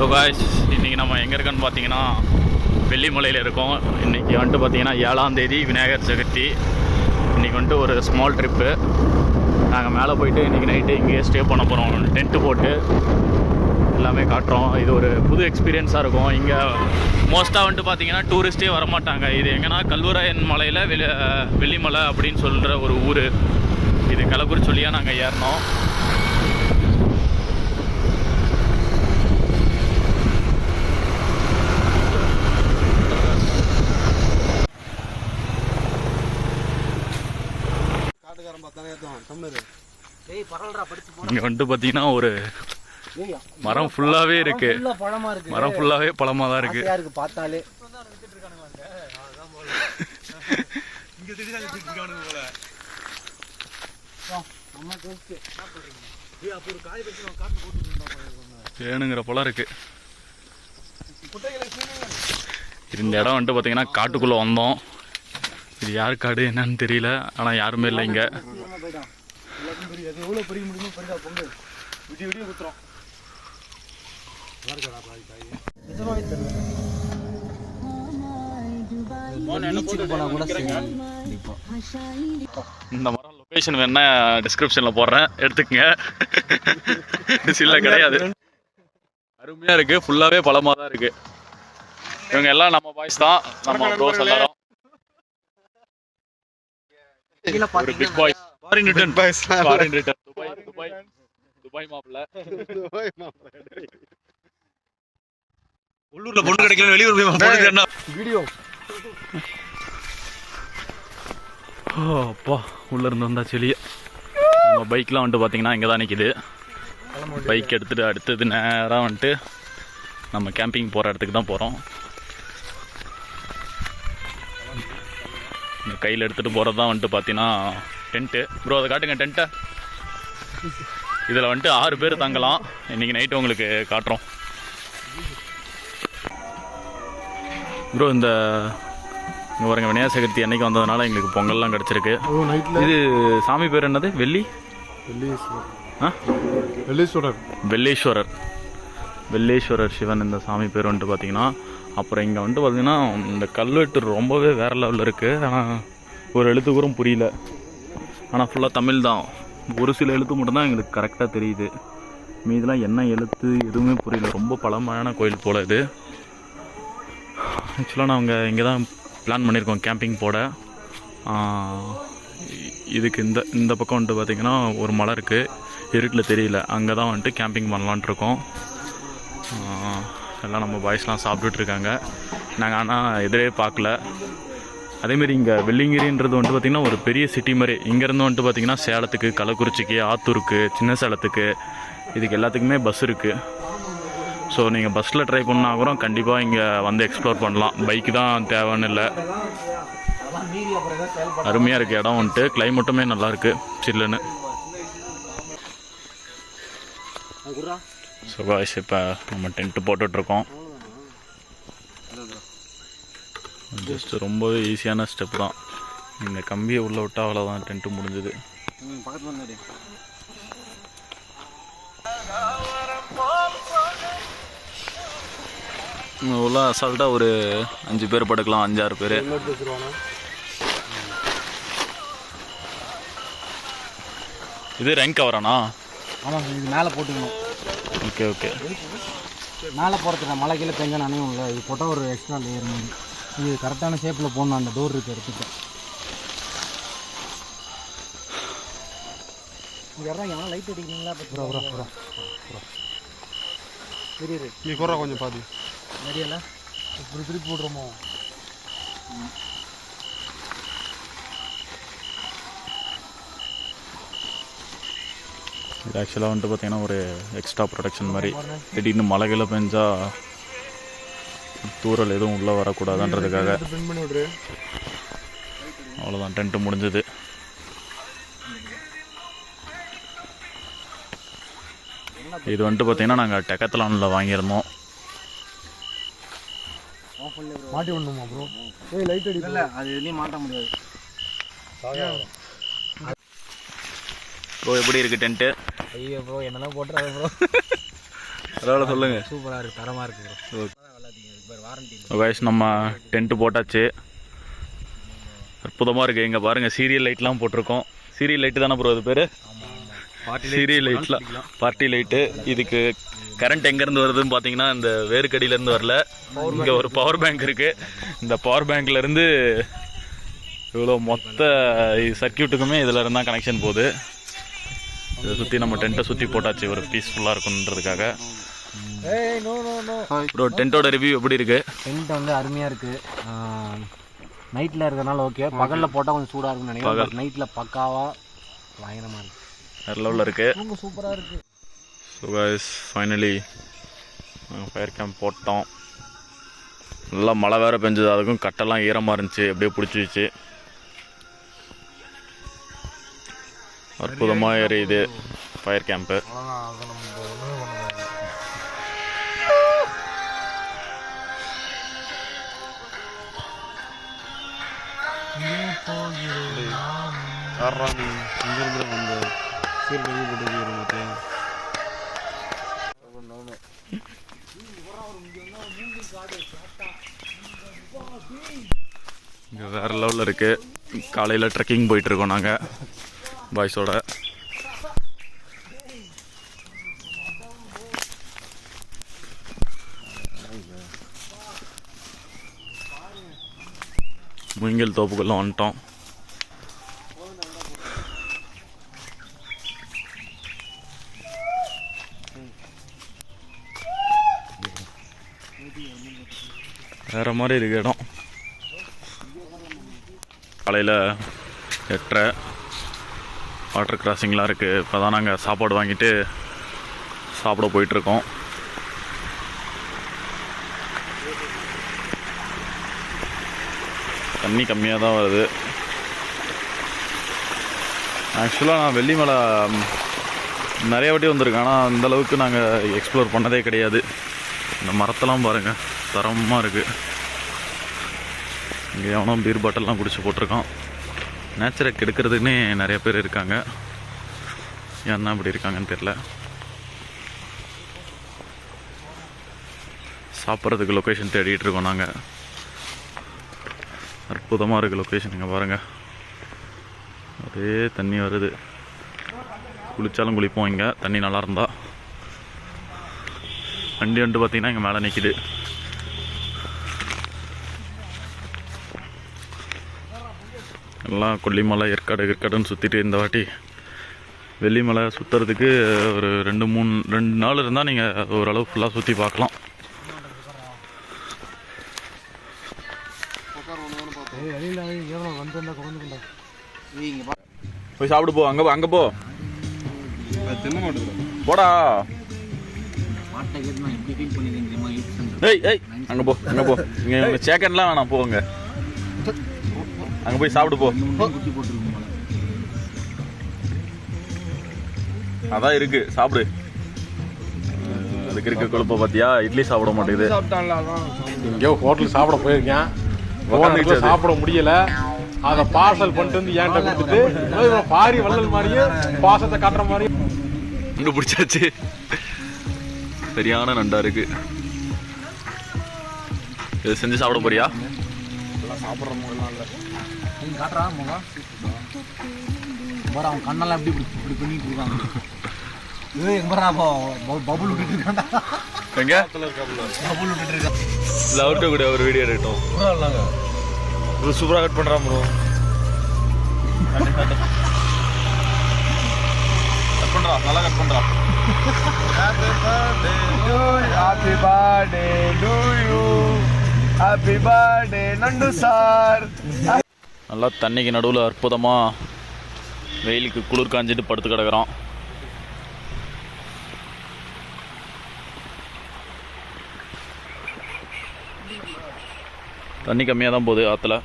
So guys, இன்றைக்கி நம்ம எங்கே இருக்கோன்னு பார்த்தீங்கன்னா வெள்ளிமலையில் இருக்கோம். இன்றைக்கி வந்துட்டு பார்த்தீங்கன்னா 7ஆம் தேதி விநாயகர் சதுர்த்தி. இன்றைக்கி வந்துட்டு ஒரு ஸ்மால் ட்ரிப்பு. நாங்கள் மேலே போயிட்டு இன்றைக்கி நைட்டு இங்கேயே ஸ்டே பண்ண போகிறோம். டென்ட்டு போட்டு எல்லாமே காட்டுறோம். இது ஒரு புது எக்ஸ்பீரியன்ஸாக இருக்கும். இங்கே மோஸ்ட்டாக வந்துட்டு பார்த்தீங்கன்னா டூரிஸ்ட்டே வரமாட்டாங்க. இது எங்கன்னா கல்வராயன் மலையில் வெள்ளிமலை அப்படின்னு சொல்கிற ஒரு ஊர். இது கள்ளக்குறிச்சியாக நாங்கள் ஏறினோம். இங்கே வந்துட்டு பார்த்தீங்கன்னா ஒரு மரம் ஃபுல்லாகவே இருக்கு. மரம் ஃபுல்லாகவே பழமாக தான் இருக்கு. பார்த்தாலே வேணுங்கிற பழம் இருக்கு. இந்த இடம் வந்துட்டு பார்த்தீங்கன்னா காட்டுக்குள்ளே வந்தோம். இது யார் காடு என்னன்னு தெரியல, ஆனால் யாருமே இல்லை இங்கே. இந்த மரம் லொகேஷன் வேணா டிஸ்கிரிப்ஷன்ல போடுறேன், எடுத்துக்கங்க. சில கிடையாது, அருமையா இருக்கு. ஃபுல்லாவே பழமா தான் இருக்கு. இவங்க எல்லாம் நம்ம பாய்ஸ் தான், நம்ம ப்ரோஸ் எல்லாரும். ஒரு big boys, foreign return boys, foreign return Dubai மாப்ள. உள்ளூர்ல பொண்ணு கிடைக்கல, வெளியூர் போய் பொண்ணு என்ன வீடியோ. அப்பா உள்ள இருந்து வந்தா செளிய. நம்ம பைக்லாம் வந்துட்டு பார்த்தீங்கன்னா இங்கே தான் நிற்கிது. பைக் எடுத்துகிட்டு அடுத்தது நேராக வந்துட்டு நம்ம கேம்பிங் போகிற இடத்துக்கு தான் போகிறோம். இந்த கையில் எடுத்துகிட்டு போகிறது தான் வந்துட்டு பார்த்தீங்கன்னா டென்ட்டு. ப்ரோ அதை காட்டுங்க டென்ட்டை. இதில் வந்துட்டு 6 பேர் தங்கலாம். இன்றைக்கி நைட்டு உங்களுக்கு காட்டுறோம். ப்ரோ இந்த பாருங்க, விநாயகர் சதுர்த்தி அன்னைக்கு வந்ததுனால எங்களுக்கு பொங்கல்லாம் கிடச்சிருக்கு. இது சாமி பேர் என்னது? வெள்ளீஸ்வரர் சிவன் இந்த சாமி பேர் வந்துட்டு பார்த்தீங்கன்னா. அப்புறம் இங்கே வந்துட்டு பார்த்தீங்கன்னா இந்த கல்வெட்டு ரொம்பவே வேறு லெவலில் இருக்குது. ஆனால் ஒரு எழுத்து கூட புரியல. ஆனால் ஃபுல்லாக தமிழ் தான். ஒரு சில எழுத்து மட்டும்தான் எங்களுக்கு கரெக்டாக தெரியுது. மீதெல்லாம் என்ன எழுத்து எதுவுமே புரியல. ரொம்ப பழமையான கோயில் போல் இது. ஆக்சுவலாக நாங்கள் இங்கே தான் பிளான் பண்ணியிருக்கோம் கேம்பிங் போட. இதுக்கு இந்த பக்கம் வந்துட்டு பார்த்திங்கன்னா ஒரு மலை இருக்குது, இருட்டில் தெரியல. அங்கே தான் வந்துட்டு கேம்பிங் பண்ணலான்ட்டு இருக்கோம். எல்லாம் நம்ம பாய்ஸ்லாம் சாப்பிட்டுட்ருக்காங்க. நாங்கள் ஆனால் எதிரே பார்க்கல. அதேமாரி இங்கே வெள்ளிங்கிரின்றது வந்துட்டு பார்த்திங்கன்னா ஒரு பெரிய சிட்டி மாதிரி. இங்கேருந்து வந்துட்டு பார்த்திங்கன்னா சேலத்துக்கு, கள்ளக்குறிச்சிக்கு, ஆத்தூருக்கு, சின்ன சேலத்துக்கு, இதுக்கு எல்லாத்துக்குமே பஸ் இருக்குது. ஸோ நீங்கள் பஸ்ஸில் ட்ரை பண்ணால் கூட கண்டிப்பாக இங்கே வந்து எக்ஸ்ப்ளோர் பண்ணலாம். பைக்கு தான் தேவைன்னு இல்லை. அருமையாக இருக்குது இடம் வந்துட்டு. கிளைமேட்டுமே நல்லாயிருக்கு, சில்லுன்னு. ஸோ காய்ஸ், இப்போ நம்ம டென்ட்டு போட்டுட்ருக்கோம். ஜஸ்ட்டு ரொம்பவே ஈஸியான ஸ்டெப் தான். இந்த கம்பியை உள்ளே விட்டால் அவ்வளோதான், டென்ட்டு முடிஞ்சுது. உள்ள அசால்ட்டாக ஒரு 5 பேர் படுக்கலாம், 5-6 பேர். இது ரேங்க் கவரானா? ஆமாம், இது மேலே போட்டுக்கணும். Okay okay. மேலே போகிறதுக்கு மழை கீழே பெஞ்சா நானே இல்லை. இது போட்டால் ஒரு எக்ஸ்ட்ரா லேயர் மாதிரி. இது கரெக்டான ஷேப்பில் போடணும். அந்த டோர் இருக்க இடத்துக்கு இங்கே எவ்வளோ லைட் அடிக்கிறீங்களா? தெரியுது. நீ குறை கொஞ்சம் பாதி நிறையல இப்படி திருப்பி போடுறோமோ. இது ஆக்சுவலாக வந்துட்டு பார்த்தீங்கன்னா ஒரு எக்ஸ்ட்ரா ப்ரொடெக்ஷன் மாதிரி. திடீர்னு மழைகளை பெஞ்சா தூரல் எதுவும் உள்ளே வரக்கூடாதுன்றதுக்காக. அவ்வளோதான், டென்ட்டு முடிஞ்சது. இது வந்துட்டு பார்த்தீங்கன்னா நாங்கள் டெக்கத்லானில் வாங்கியிருந்தோம். மாட்டி விடணுமா ப்ரோ? லைட் அடிக்கல, அது எதுலேயும் மாட்ட முடியாது. ப்ரோ எப்படி இருக்குது டென்ட்டு? ஐயோ ப்ரோ, என்னெல்லாம் போட்டுறாங்க ப்ரோ. பரவாயில்ல சொல்லுங்கள். சூப்பராக இருக்குது, தரமாக இருக்குது ப்ரோ. வாரண்டி கைஸ் நம்ம டென்ட்டு போட்டாச்சு. அற்புதமாக இருக்குது. இங்கே பாருங்கள் சீரியல் லைட்லாம் போட்டிருக்கோம். சீரியல் லைட்டு தானே ப்ரோ அது பேர்? சீரியல் லைட்லாம் பார்ட்டி லைட்டு. இதுக்கு கரண்ட் எங்கேருந்து வருதுன்னு பார்த்தீங்கன்னா இந்த வேர்க்கடியிலேருந்து வரல, இங்கே ஒரு பவர் பேங்க் இருக்குது. இந்த பவர் பேங்க்லேருந்து இவ்வளோ மொத்த சர்க்கியூட்டுக்குமே இதில் இருந்தால் கனெக்ஷன் போகுது. இதை சுற்றி நம்ம டென்ட்டை சுற்றி போட்டாச்சு ஒரு பீஸ்ஃபுல்லாக இருக்குன்றதுக்காக. ப்ரோ டென்ட்டோட ரிவ்யூ எப்படி இருக்குது? டென்ட் வந்து அருமையாக இருக்குது. நைட்டில் இருக்கிறதுனால ஓகே, பகலில் போட்டால் கொஞ்சம் சூடாக இருக்குன்னு நினைக்கிறேன். நைட்டில் பக்காவாக பயங்கரமாக இருக்குது, வேறு லெவலில் இருக்குது, சூப்பராக இருக்குது. So guys finally fire camp போட்டோம். நல்லா மழை வேறு பெஞ்சது, அதுக்கும் கட்டெல்லாம் ஈரமாக இருந்துச்சு, அப்படியே பிடிச்சிச்சு. அற்புதமாக எரியுது ஃபயர் கேம்ப்பு. இங்கே வேறு லெவலில் இருக்குது. காலையில் ட்ரெக்கிங் போயிட்டுருக்கோம் நாங்கள் பாய்ஸோட. மூங்கில் தோப்புக்குள்ள வந்துட்டோம். வேறு மாதிரி இருக்கு இடம். காலையில் 8:30 வாட்டர் கிராசிங்லாம் இருக்குது. இப்போ தான் நாங்கள் சாப்பாடு வாங்கிட்டு சாப்பிட போயிட்டுருக்கோம். தண்ணி கம்மியாக தான் வருது. ஆக்சுவலாக நான் வெள்ளிமலை நிறைய வாட்டி வந்திருக்கேன், ஆனால் அந்தளவுக்கு நாங்கள் எக்ஸ்ப்ளோர் பண்ணதே கிடையாது. இந்த மரத்தெல்லாம் பாருங்கள், தரமாக இருக்குது. இங்கே எவனோ பீர் பாட்டில்லாம் குடிச்சு போட்டிருக்கான். நேச்சரை கெடுக்கிறதுக்குன்னே நிறைய பேர் இருக்காங்க. ஏன்னா இப்படி இருக்காங்கன்னு தெரில. சாப்பிட்றதுக்கு லொக்கேஷன் தேடிட்டு இருக்கோம் நாங்கள். அற்புதமாக இருக்குது லொக்கேஷன். இங்கே பாருங்கள், அதே தண்ணி வருது. குளித்தாலும் குளிப்போம் இங்கே, தண்ணி நல்லா இருந்தா. வண்டி வந்துட்டு பார்த்திங்கன்னா இங்கே மேலே நிற்கிது. எல்லாம் கொல்லிமலை ஏற்காடுன்னு சுற்றிட்டு இந்த வாட்டி வெள்ளிமலை சுற்றுறதுக்கு ஒரு 2 நாள் இருந்தால் நீங்கள் ஓரளவு ஃபுல்லாக சுற்றி பார்க்கலாம். போய் சாப்பிடு போ, அங்கே போ போடா. ஏய் அங்கே போ இங்கே சேக்கன்லாம் வேணாம், போங்க அங்கே போய் சாப்பிடு போ. அதான் இருக்கு, சாப்பிடு. அதுக்கு இருக்க கொழுப்ப பார்த்தியா? இட்லி சாப்பிட மாட்டேங்குது. எங்கேயோ ஹோட்டல் சாப்பிட போயிருக்கேன், சாப்பிட முடியல. அதை பார்சல் பண்ணிட்டு வந்து ஏன்ட்ட கொடுத்துட்டு பாரி வள்ளல் மாதிரியே பாசத்தை காட்டுற மாதிரி இங்கே பிடிச்சாச்சு. சரியான நண்டா இருக்கு. இது செஞ்சு சாப்பிட போறியா? சாப்பிட்ற முகம் காட்டுறா முகம் அவன் கண்ணெல்லாம் எப்படி இப்படி பண்ணிட்டு இருக்காங்க. பபுள் விட்டுட்டு இருக்காண்டா. எங்க பபுள் விட்டுட்டு இருக்கான். இல்லை அவர்கிட்ட கூட ஒரு வீடியோ எடுக்கட்டும். ப்ரோ சூப்பராக கட் பண்ணுறான் ப்ரோ. கட் பண்ணுறா, நல்லா கட் பண்ணுறா. Happy birthday to you, happy birthday நண்டு சார். நல்லா தண்ணிக்கு நடுவில் அற்புதமாக வெயிலுக்கு குளிர் காஞ்சிட்டு படுத்து கிடக்குறோம். தண்ணி கம்மியாக தான் போகுது ஆற்றுல.